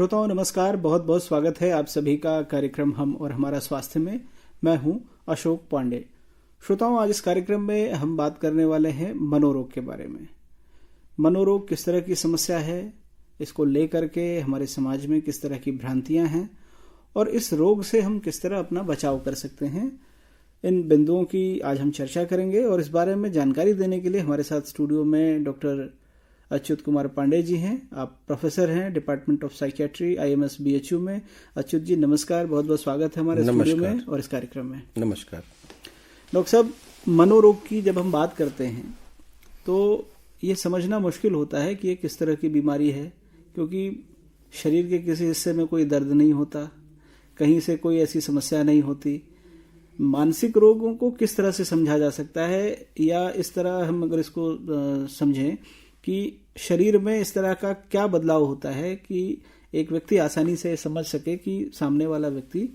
श्रोताओं नमस्कार, बहुत बहुत स्वागत है आप सभी का कार्यक्रम हम और हमारा स्वास्थ्य में। मैं हूं अशोक पांडे। श्रोताओं, आज इस कार्यक्रम में हम बात करने वाले हैं मनोरोग के बारे में। मनोरोग किस तरह की समस्या है, इसको लेकर के हमारे समाज में किस तरह की भ्रांतियां हैं और इस रोग से हम किस तरह अपना बचाव कर सकते हैं, इन बिंदुओं की आज हम चर्चा करेंगे। और इस बारे में जानकारी देने के लिए हमारे साथ स्टूडियो में डॉक्टर अच्युत कुमार पांडे जी हैं। आप प्रोफेसर हैं department of psychiatry IMS BHU में। अच्युत जी नमस्कार, बहुत बहुत स्वागत है हमारे स्टूडियो में और इस कार्यक्रम में। नमस्कार डॉक्टर साहब, मनोरोग की जब हम बात करते हैं तो ये समझना मुश्किल होता है कि ये किस तरह की बीमारी है, क्योंकि शरीर के किसी हिस्से में कोई दर्द नहीं होता, कहीं से कोई ऐसी समस्या नहीं होती। मानसिक रोगों को किस तरह से समझा जा सकता है, या इस तरह हम अगर इसको समझें कि शरीर में इस तरह का क्या बदलाव होता है कि एक व्यक्ति आसानी से समझ सके कि सामने वाला व्यक्ति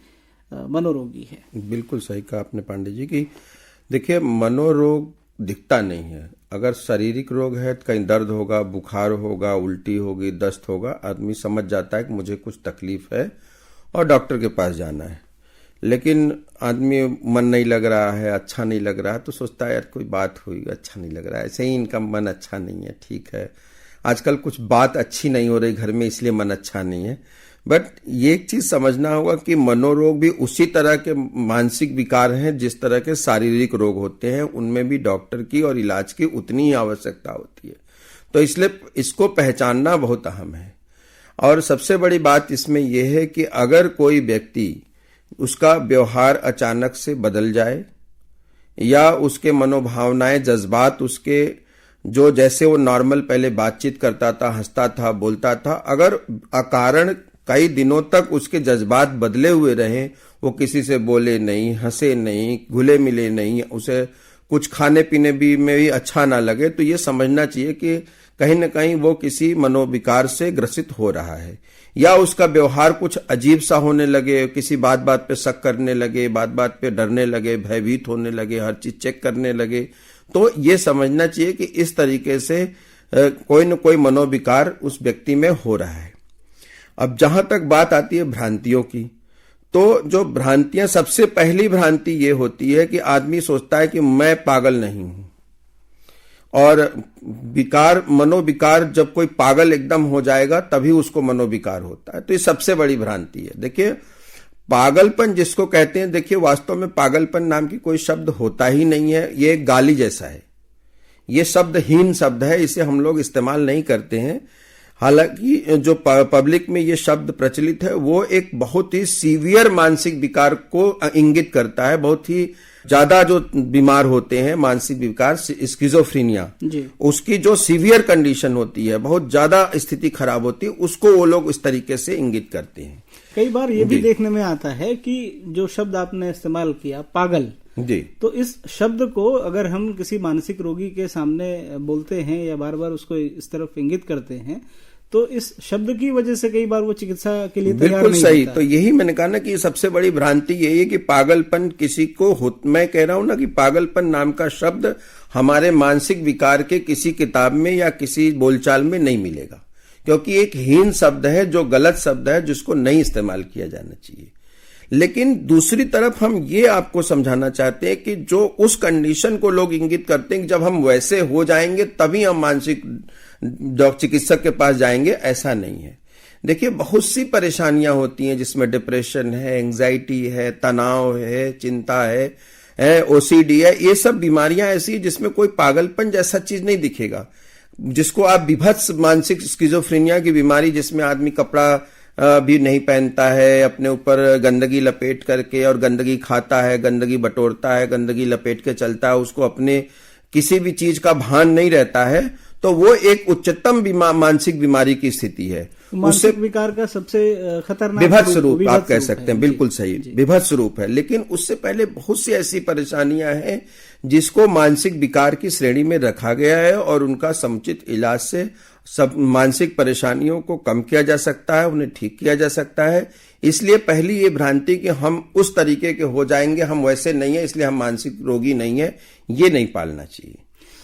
मनोरोगी है। बिल्कुल सही कहा आपने पांडे जी की। देखिए, मनोरोग दिखता नहीं है। अगर शारीरिक रोग है तो कहीं दर्द होगा, बुखार होगा, उल्टी होगी, दस्त होगा, आदमी समझ जाता है कि मुझे कुछ तकलीफ है और डॉक्टर के पास जाना है। लेकिन आदमी मन नहीं लग रहा है, अच्छा नहीं लग रहा है, तो सोचता है यार कोई बात हुई, अच्छा नहीं लग रहा है, ऐसे ही इनका मन अच्छा नहीं है, ठीक है, आजकल कुछ बात अच्छी नहीं हो रही घर में इसलिए मन अच्छा नहीं है। बट ये एक चीज समझना होगा कि मनोरोग भी उसी तरह के मानसिक विकार हैं जिस तरह के शारीरिक रोग होते हैं। उनमें भी डॉक्टर की और इलाज की उतनी ही आवश्यकता होती है। तो इसलिए इसको पहचानना बहुत अहम है। और सबसे बड़ी बात इसमें यह है कि अगर कोई व्यक्ति उसका व्यवहार अचानक से बदल जाए या उसके मनोभावनाएं, जज्बात उसके जो जैसे वो नॉर्मल पहले बातचीत करता था, हंसता था, बोलता था, अगर अकारण कई दिनों तक उसके जज्बात बदले हुए रहे, वो किसी से बोले नहीं, हंसे नहीं, घुले मिले नहीं, उसे कुछ खाने पीने में भी अच्छा ना लगे, तो ये समझना चाहिए कि कहीं न कहीं वो किसी मनोविकार से ग्रसित हो रहा है। या उसका व्यवहार कुछ अजीब सा होने लगे, किसी बात बात पे शक करने लगे, बात बात पे डरने लगे, भयभीत होने लगे, हर चीज चेक करने लगे, तो ये समझना चाहिए कि इस तरीके से कोई न कोई मनोविकार उस व्यक्ति में हो रहा है। अब जहां तक बात आती है भ्रांतियों की, तो जो भ्रांतियां, सबसे पहली भ्रांति ये होती है कि आदमी सोचता है कि मैं पागल नहीं हूं। और विकार, मनोविकार, जब कोई पागल एकदम हो जाएगा तभी उसको मनोविकार होता है। तो ये सबसे बड़ी भ्रांति है। देखिए, पागलपन जिसको कहते हैं, देखिए वास्तव में पागलपन नाम की कोई शब्द होता ही नहीं है। ये एक गाली जैसा है, ये शब्दहीन शब्द है, इसे हम लोग इस्तेमाल नहीं करते हैं। हालांकि जो पब्लिक में ये शब्द प्रचलित है वो एक बहुत ही सीवियर मानसिक विकार को इंगित करता है। बहुत ही ज्यादा जो बीमार होते हैं मानसिक विकार, स्किज़ोफ्रेनिया, उसकी जो सीवियर कंडीशन होती है, बहुत ज्यादा स्थिति खराब होती है, उसको वो लोग इस तरीके से इंगित करते हैं। कई बार ये भी देखने में आता है कि जो शब्द आपने इस्तेमाल किया, पागल जी, तो इस शब्द को अगर हम किसी मानसिक रोगी के सामने बोलते हैं या बार बार उसको इस तरफ इंगित करते हैं, तो इस शब्द की वजह से कई बार वो चिकित्सा के लिए तैयार नहीं होता। बिल्कुल सही। तो यही मैंने कहा ना कि सबसे बड़ी भ्रांति यही है कि पागलपन किसी को मैं कह रहा हूं ना कि पागलपन नाम का शब्द हमारे मानसिक विकार के किसी किताब में या किसी बोलचाल में नहीं मिलेगा, क्योंकि एक हीन शब्द है, जो गलत शब्द है, जिसको नहीं इस्तेमाल किया जाना चाहिए। लेकिन दूसरी तरफ हम ये आपको समझाना चाहते हैं कि जो उस कंडीशन को लोग इंगित करते हैं कि जब हम वैसे हो जाएंगे तभी हम मानसिक चिकित्सक के पास जाएंगे, ऐसा नहीं है। देखिए, बहुत सी परेशानियां होती हैं जिसमें डिप्रेशन है, एंग्जाइटी है, तनाव है, चिंता है, OCD है। ये सब बीमारियां ऐसी है जिसमें कोई पागलपन जैसा चीज नहीं दिखेगा, जिसको आप विभत्स मानसिक स्किज़ोफ्रेनिया की बीमारी, जिसमें आदमी कपड़ा भी नहीं पहनता है, अपने ऊपर गंदगी लपेट करके, और गंदगी खाता है, गंदगी बटोरता है, गंदगी लपेट के चलता है, उसको अपने किसी भी चीज का भान नहीं रहता है, तो वो एक उच्चतम मानसिक बीमारी की स्थिति है। मानसिक विकार का सबसे खतरनाक विभत्स रूप आप कह सकते हैं। बिल्कुल सही, विभत्स रूप है। लेकिन उससे पहले बहुत सी ऐसी परेशानियां हैं जिसको मानसिक विकार की श्रेणी में रखा गया है, और उनका समुचित इलाज से सब मानसिक परेशानियों को कम किया जा सकता है, उन्हें ठीक किया जा सकता है। इसलिए पहली ये भ्रांति कि हम उस तरीके के हो जाएंगे, हम वैसे नहीं है इसलिए हम मानसिक रोगी नहीं है, ये नहीं पालना चाहिए।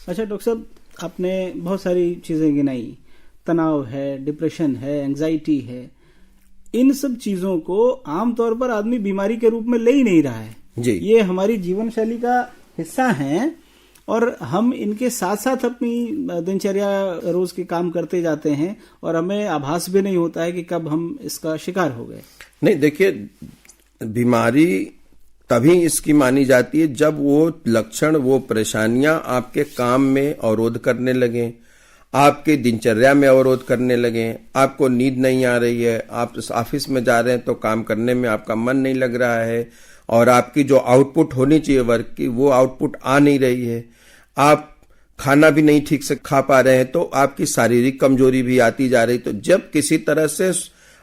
अच्छा डॉक्टर साहब, आपने बहुत सारी चीजें गिनाई, तनाव है, डिप्रेशन है, एंजाइटी है, इन सब चीजों को आमतौर पर आदमी बीमारी के रूप में ले ही नहीं रहा है जी। ये हमारी जीवन शैली का हिस्सा हैं और हम इनके साथ साथ अपनी दिनचर्या रोज के काम करते जाते हैं और हमें आभास भी नहीं होता है कि कब हम इसका शिकार हो गए। नहीं, देखिए, बीमारी तभी इसकी मानी जाती है जब वो लक्षण, वो परेशानियां आपके काम में अवरोध करने लगे, आपके दिनचर्या में अवरोध करने लगे, आपको नींद नहीं आ रही है, आप ऑफिस में जा रहे हैं तो काम करने में आपका मन नहीं लग रहा है और आपकी जो आउटपुट होनी चाहिए वर्क की वो आउटपुट आ नहीं रही है, आप खाना भी नहीं ठीक से खा पा रहे हैं, तो आपकी शारीरिक कमजोरी भी आती जा रही। तो जब किसी तरह से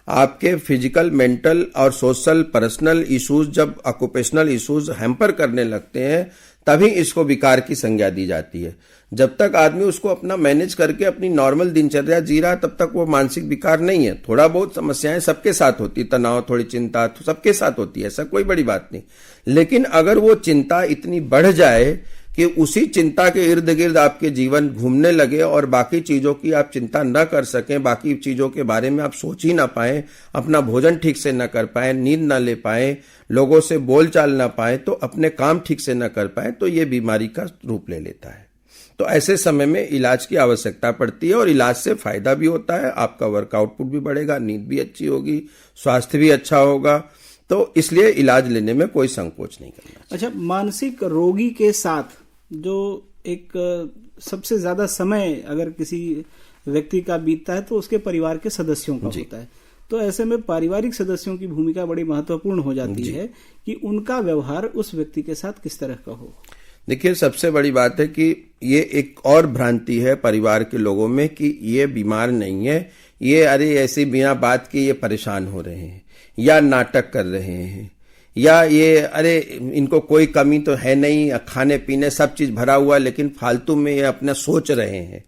आपके फिजिकल, मेंटल और सोशल, पर्सनल इश्यूज, जब ऑक्यूपेशनल इश्यूज हैम्पर करने लगते हैं, तभी इसको विकार की संज्ञा दी जाती है। जब तक आदमी उसको अपना मैनेज करके अपनी नॉर्मल दिनचर्या जी रहा, तब तक वो मानसिक विकार नहीं है। थोड़ा बहुत समस्याएं सबके साथ होती, तनाव, थोड़ी चिंता तो सबके साथ होती है, ऐसा कोई बड़ी बात नहीं। लेकिन अगर वो चिंता इतनी बढ़ जाए कि उसी चिंता के इर्द गिर्द आपके जीवन घूमने लगे और बाकी चीजों की आप चिंता न कर सकें, बाकी चीजों के बारे में आप सोच ही ना पाए, अपना भोजन ठीक से न कर पाए, नींद न ले पाए, लोगों से बोलचाल न पाए, तो अपने काम ठीक से न कर पाए, तो ये बीमारी का रूप ले लेता है। तो ऐसे समय में इलाज की आवश्यकता पड़ती है और इलाज से फायदा भी होता है, आपका वर्क आउटपुट भी बढ़ेगा, नींद भी अच्छी होगी, स्वास्थ्य भी अच्छा होगा। तो इसलिए इलाज लेने में कोई संकोच नहीं करना। अच्छा, मानसिक रोगी के साथ जो एक सबसे ज्यादा समय अगर किसी व्यक्ति का बीतता है तो उसके परिवार के सदस्यों का होता है, तो ऐसे में पारिवारिक सदस्यों की भूमिका बड़ी महत्वपूर्ण हो जाती है कि उनका व्यवहार उस व्यक्ति के साथ किस तरह का हो। देखिए, सबसे बड़ी बात है कि ये एक और भ्रांति है परिवार के लोगों में कि ये बीमार नहीं है, ये अरे ऐसी बिना बात के ये परेशान हो रहे हैं या नाटक कर रहे हैं, या ये अरे इनको कोई कमी तो है नहीं, खाने पीने सब चीज भरा हुआ, लेकिन फालतू में ये अपना सोच रहे हैं।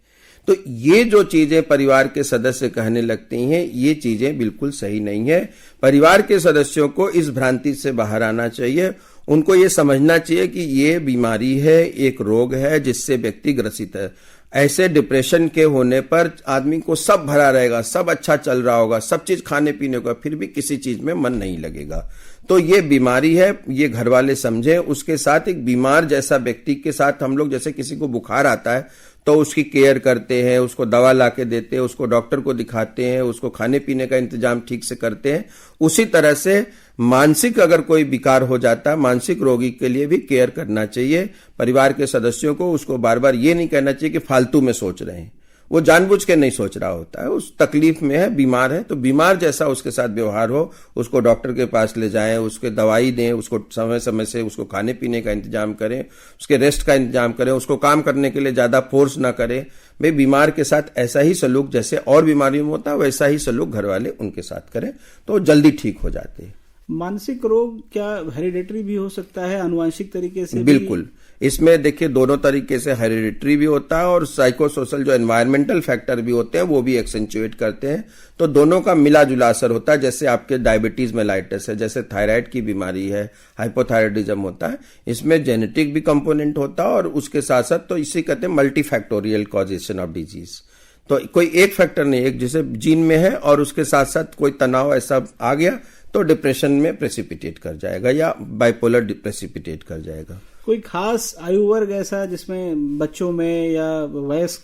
तो ये जो चीजें परिवार के सदस्य कहने लगती हैं, ये चीजें बिल्कुल सही नहीं है। परिवार के सदस्यों को इस भ्रांति से बाहर आना चाहिए। उनको ये समझना चाहिए कि ये बीमारी है, एक रोग है जिससे व्यक्ति ग्रसित है। ऐसे डिप्रेशन के होने पर आदमी को सब भरा रहेगा, सब अच्छा चल रहा होगा, सब चीज खाने पीने का, फिर भी किसी चीज में मन नहीं लगेगा। तो ये बीमारी है, ये घर वाले समझे। उसके साथ एक बीमार जैसा व्यक्ति के साथ हम लोग, जैसे किसी को बुखार आता है तो उसकी केयर करते हैं, उसको दवा लाके देते हैं, उसको डॉक्टर को दिखाते हैं, उसको खाने पीने का इंतजाम ठीक से करते हैं। उसी तरह से मानसिक अगर कोई विकार हो जाता है, मानसिक रोगी के लिए भी केयर करना चाहिए। परिवार के सदस्यों को उसको बार बार ये नहीं कहना चाहिए कि फालतू में सोच रहे हैं, वो जानबूझ के नहीं सोच रहा होता है, उस तकलीफ में है, बीमार है, तो बीमार जैसा उसके साथ व्यवहार हो, उसको डॉक्टर के पास ले जाएं, उसके दवाई दें, उसको समय समय से उसको खाने पीने का इंतजाम करें, उसके रेस्ट का इंतजाम करें, उसको काम करने के लिए ज्यादा फोर्स ना करें। भाई, बीमार के साथ ऐसा ही सलूक जैसे और बीमारियों में होता है, वैसा ही सलूक घर वाले उनके साथ करें तो जल्दी ठीक हो जाते हैं। मानसिक रोग क्या हेरिडेटरी भी हो सकता है, आनुवंशिक तरीके से? बिल्कुल, इसमें देखिए दोनों तरीके से हेरिडिटरी भी होता है और साइकोसोशल जो एनवायरमेंटल फैक्टर भी होते हैं वो भी एक्सेंचुएट करते हैं। तो दोनों का मिला जुला असर होता है। जैसे आपके डायबिटीज मेलाइटिस है, जैसे थायराइड की बीमारी है, हाइपोथायराइडिज्म होता है, इसमें जेनेटिक भी कंपोनेंट होता है और उसके साथ साथ तो इसे कहते हैं मल्टीफैक्टोरियल कॉजेशन ऑफ डिजीज। तो कोई एक फैक्टर नहीं, एक जैसे जीन में है और उसके साथ साथ कोई तनाव ऐसा आ गया तो डिप्रेशन में प्रेसिपिटेट कर जाएगा या बाइपोलर प्रेसिपिटेट कर जाएगा। कोई खास आयु वर्ग ऐसा जिसमें बच्चों में या वयस्क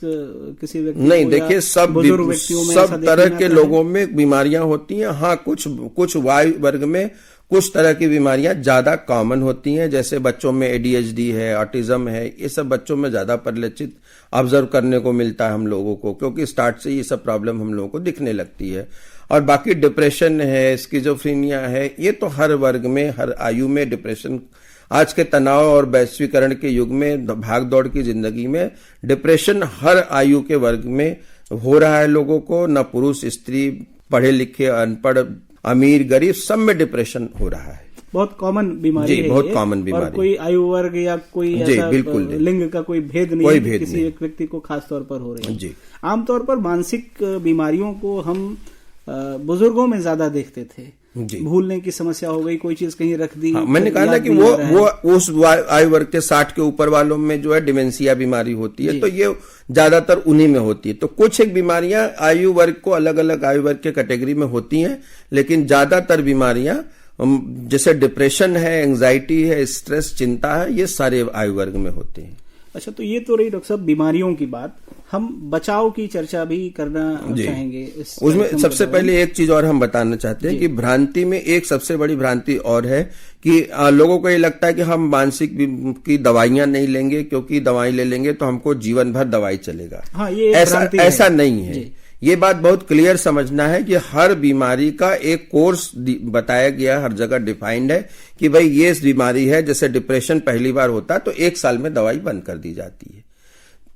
किसी व्यक्ति नहीं? देखिए, सब तरह के लोगों में बीमारियां होती हैं। हाँ, कुछ आयु वर्ग में कुछ तरह की बीमारियां ज्यादा कॉमन होती हैं, जैसे बच्चों में ADHD है, ऑटिज्म है, ये सब बच्चों में ज्यादा परिलक्षित ऑब्जर्व करने को मिलता है हम लोगों को, क्योंकि स्टार्ट से ये सब प्रॉब्लम हम लोगों को दिखने लगती है। और बाकी डिप्रेशन है, स्किज़ोफ्रेनिया है, ये तो हर वर्ग में, हर आयु में डिप्रेशन, आज के तनाव और वैश्वीकरण के युग में, भाग दौड़ की जिंदगी में डिप्रेशन हर आयु के वर्ग में हो रहा है लोगों को। न पुरुष स्त्री, पढ़े लिखे अनपढ़, अमीर गरीब, सब में डिप्रेशन हो रहा है। बहुत कॉमन बीमारी है, बहुत कॉमन बीमारी। और कोई आयु वर्ग या कोई ऐसा लिंग का कोई भेद नहीं है, किसी एक व्यक्ति को खास तौर पर हो रही है। आमतौर पर मानसिक बीमारियों को हम बुजुर्गों में ज्यादा देखते थे, जी। भूलने की समस्या हो गई, कोई चीज कहीं रख दी। हाँ, मैंने कहा ना कि वो उस आयु वर्ग के 60 के ऊपर वालों में जो है डिमेंशिया बीमारी होती है, तो ये ज्यादातर उन्हीं में होती है। तो कुछ एक बीमारियां आयु वर्ग को अलग अलग आयु वर्ग के कैटेगरी में होती हैं, लेकिन ज्यादातर बीमारियां जैसे डिप्रेशन है, एंजाइटी है, स्ट्रेस, चिंता है, ये सारे आयु वर्ग में होते हैं। अच्छा, तो ये तो रही डॉक्टर साहब बीमारियों की बात। हम बचाव की चर्चा भी करना चाहेंगे उसमें सबसे पहले एक चीज और हम बताना चाहते हैं कि भ्रांति में एक सबसे बड़ी भ्रांति और है कि लोगों को ये लगता है कि हम मानसिक की दवाइयां नहीं लेंगे, क्योंकि दवाई ले लेंगे तो हमको जीवन भर दवाई चलेगा। हाँ, ये ऐसा नहीं है। ये बात बहुत क्लियर समझना है कि हर बीमारी का एक कोर्स बताया गया, हर जगह डिफाइंड है कि भाई ये बीमारी है। जैसे डिप्रेशन पहली बार होता है तो 1 साल में दवाई बंद कर दी जाती है।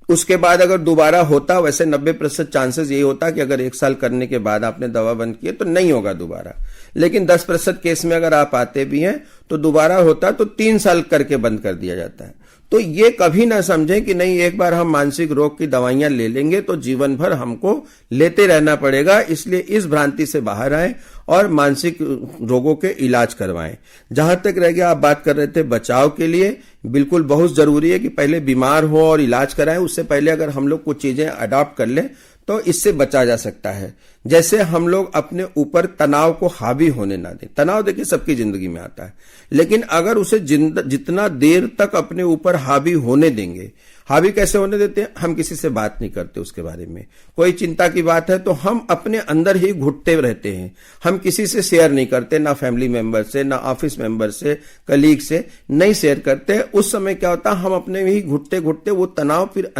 उसके बाद अगर दोबारा होता, वैसे 90% चांसेस यही होता कि अगर 1 साल करने के बाद आपने दवा बंद की तो नहीं होगा दोबारा। लेकिन 10% केस में अगर आप आते भी हैं तो दोबारा होता तो 3 साल करके बंद कर दिया जाता है। तो ये कभी ना समझें कि नहीं एक बार हम मानसिक रोग की दवाइयां ले लेंगे तो जीवन भर हमको लेते रहना पड़ेगा। इसलिए इस भ्रांति से बाहर आएं और मानसिक रोगों के इलाज करवाएं। जहां तक रह गया, आप बात कर रहे थे बचाव के लिए, बिल्कुल बहुत जरूरी है कि पहले बीमार हो और इलाज कराएं। उससे पहले अगर हम लोग कुछ चीजें अडॉप्ट कर लें तो इससे बचा जा सकता है। जैसे हम लोग अपने ऊपर तनाव को हावी होने ना दें। तनाव देखिए सबकी जिंदगी में आता है, लेकिन अगर उसे जितना देर तक अपने ऊपर हावी होने देंगे, हावी कैसे होने देते हैं, हम किसी से बात नहीं करते उसके बारे में। कोई चिंता की बात है तो हम अपने अंदर ही घुटते रहते हैं, हम किसी से शेयर नहीं करते, ना फैमिली मेंबर से, ना ऑफिस मेंबर से, कलीग से नहीं शेयर करते। उस समय क्या होता है, हम अपने ही घुटते घुटते वो तनाव फिर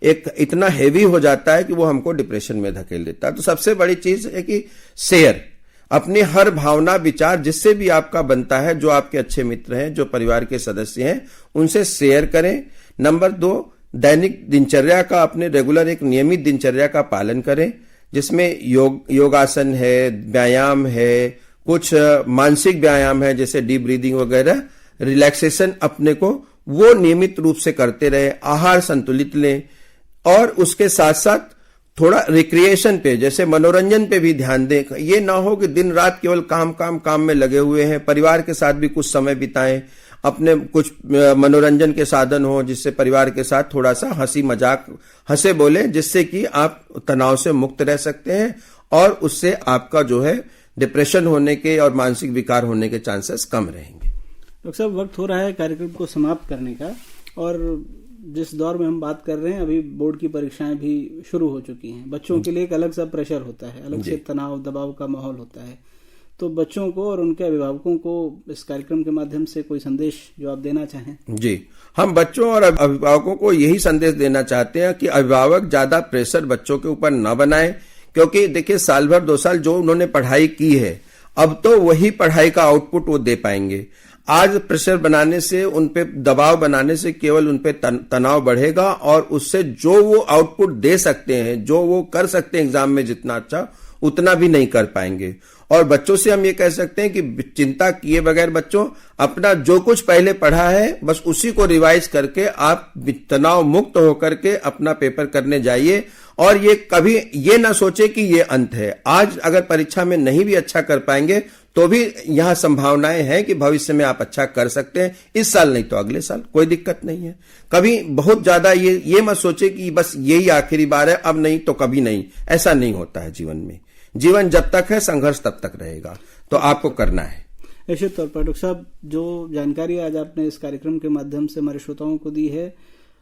एक इतना हैवी हो जाता है कि वो हमको डिप्रेशन में धकेल देता है। तो सबसे बड़ी चीज है कि शेयर, अपनी हर भावना विचार जिससे भी आपका बनता है, जो आपके अच्छे मित्र हैं, जो परिवार के सदस्य हैं, उनसे शेयर करें। नंबर 2, दैनिक दिनचर्या का, अपने रेगुलर एक नियमित दिनचर्या का पालन करें, जिसमें योगासन है, व्यायाम है, कुछ मानसिक व्यायाम है जैसे डीप ब्रीदिंग वगैरह, रिलैक्सेशन अपने को वो नियमित रूप से करते रहे। आहार संतुलित लें और उसके साथ साथ थोड़ा रिक्रिएशन पे, जैसे मनोरंजन पे भी ध्यान दें। ये ना हो कि दिन रात केवल काम में लगे हुए हैं। परिवार के साथ भी कुछ समय बिताएं, अपने कुछ मनोरंजन के साधन हो जिससे परिवार के साथ थोड़ा सा हंसी मजाक, हंसे बोले, जिससे कि आप तनाव से मुक्त रह सकते हैं और उससे आपका जो है डिप्रेशन होने के और मानसिक विकार होने के चांसेस कम रहेंगे। डॉक्टर साहब, वक्त हो रहा है कार्यक्रम को समाप्त करने का, और जिस दौर में हम बात कर रहे हैं अभी बोर्ड की परीक्षाएं भी शुरू हो चुकी हैं। बच्चों के लिए एक अलग सा प्रेशर होता है, अलग से तनाव दबाव का माहौल होता है। तो बच्चों को और उनके अभिभावकों को इस कार्यक्रम के माध्यम से कोई संदेश जो आप देना चाहें? जी, हम बच्चों और अभिभावकों को यही संदेश देना चाहते हैं कि अभिभावक ज्यादा प्रेशर बच्चों के ऊपर न बनाएं, क्योंकि देखिए साल भर 2 साल जो उन्होंने पढ़ाई की है, अब तो वही पढ़ाई का आउटपुट वो दे पाएंगे। आज प्रेशर बनाने से, उन पे दबाव बनाने से केवल उन पे तनाव बढ़ेगा और उससे जो वो आउटपुट दे सकते हैं, जो वो कर सकते हैं एग्जाम में जितना अच्छा, उतना भी नहीं कर पाएंगे। और बच्चों से हम ये कह सकते हैं कि चिंता किए बगैर बच्चों अपना जो कुछ पहले पढ़ा है बस उसी को रिवाइज करके आप तनाव मुक्त होकर के अपना पेपर करने जाइए। और ये कभी ये ना सोचे कि ये अंत है। आज अगर परीक्षा में नहीं भी अच्छा कर पाएंगे तो भी यहाँ संभावनाएं हैं कि भविष्य में आप अच्छा कर सकते हैं। इस साल नहीं तो अगले साल, कोई दिक्कत नहीं है। कभी बहुत ज्यादा ये मत सोचे कि बस यही आखिरी बार है, अब नहीं तो कभी नहीं। ऐसा नहीं होता है जीवन में। जीवन जब तक है, संघर्ष तब तक रहेगा, तो आपको करना है। निश्चित तौर पर डॉक्टर साहब, जो जानकारी आज आपने इस कार्यक्रम के माध्यम से हमारे श्रोताओं को दी है,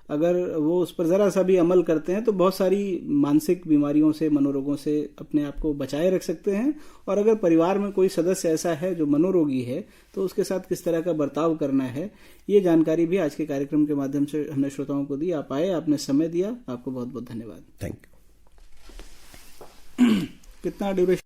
अगर वो उस पर जरा सा भी अमल करते हैं तो बहुत सारी मानसिक बीमारियों से, मनोरोगों से अपने आप को बचाए रख सकते हैं। और अगर परिवार में कोई सदस्य ऐसा है जो मनोरोगी है तो उसके साथ किस तरह का बर्ताव करना है, ये जानकारी भी आज के कार्यक्रम के माध्यम से हमने श्रोताओं को दी। आप आए, आपने समय दिया, आपको बहुत बहुत धन्यवाद। Thank you. कितना ड्यूरेशन